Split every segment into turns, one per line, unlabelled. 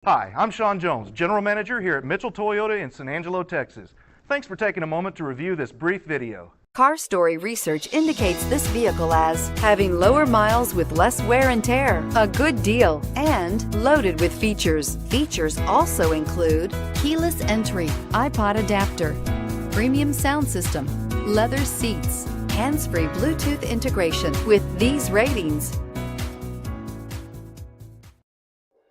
Hi, I'm Sean Jones, General Manager here at Mitchell Toyota in San Angelo, Texas. Thanks for taking a moment to review this brief video.
Car Story research indicates this vehicle as having lower miles with less wear and tear, a good deal, and loaded with features. Features also include keyless entry, iPod adapter, premium sound system, leather seats, hands-free Bluetooth integration. With these ratings,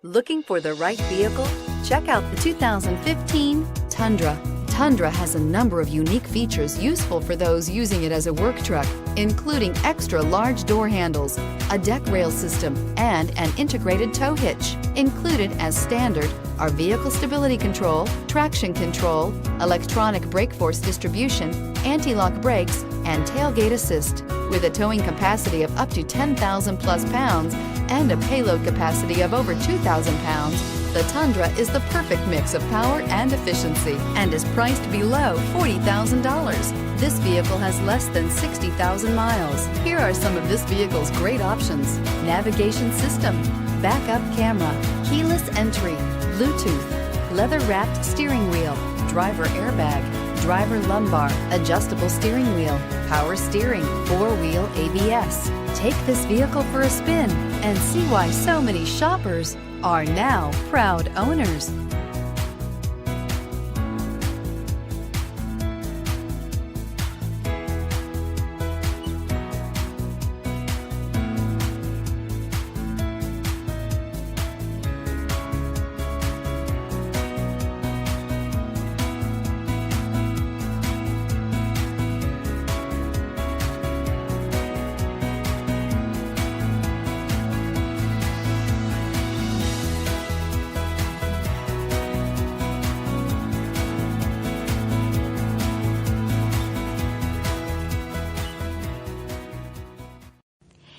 looking for the right vehicle? Check out the 2015 Tundra. Tundra has a number of unique features useful for those using it as a work truck, including extra large door handles, a deck rail system, and an integrated tow hitch. Included as standard are vehicle stability control, traction control, electronic brake force distribution, anti-lock brakes, and tailgate assist. With a towing capacity of up to 10,000 plus pounds and a payload capacity of over 2,000 pounds, the Tundra is the perfect mix of power and efficiency and is priced below $40,000. This vehicle has less than 60,000 miles. Here are some of this vehicle's great options: navigation system, backup camera, keyless entry, Bluetooth, leather-wrapped steering wheel, driver airbag, driver lumbar, adjustable steering wheel, power steering, four-wheel ABS. Take this vehicle for a spin and see why so many shoppers are now proud owners.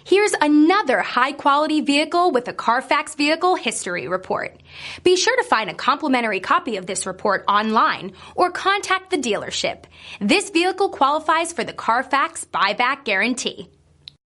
Here's another high-quality vehicle with a Carfax Vehicle History Report. Be sure to find a complimentary copy of this report online or contact the dealership. This vehicle qualifies for the Carfax Buyback Guarantee.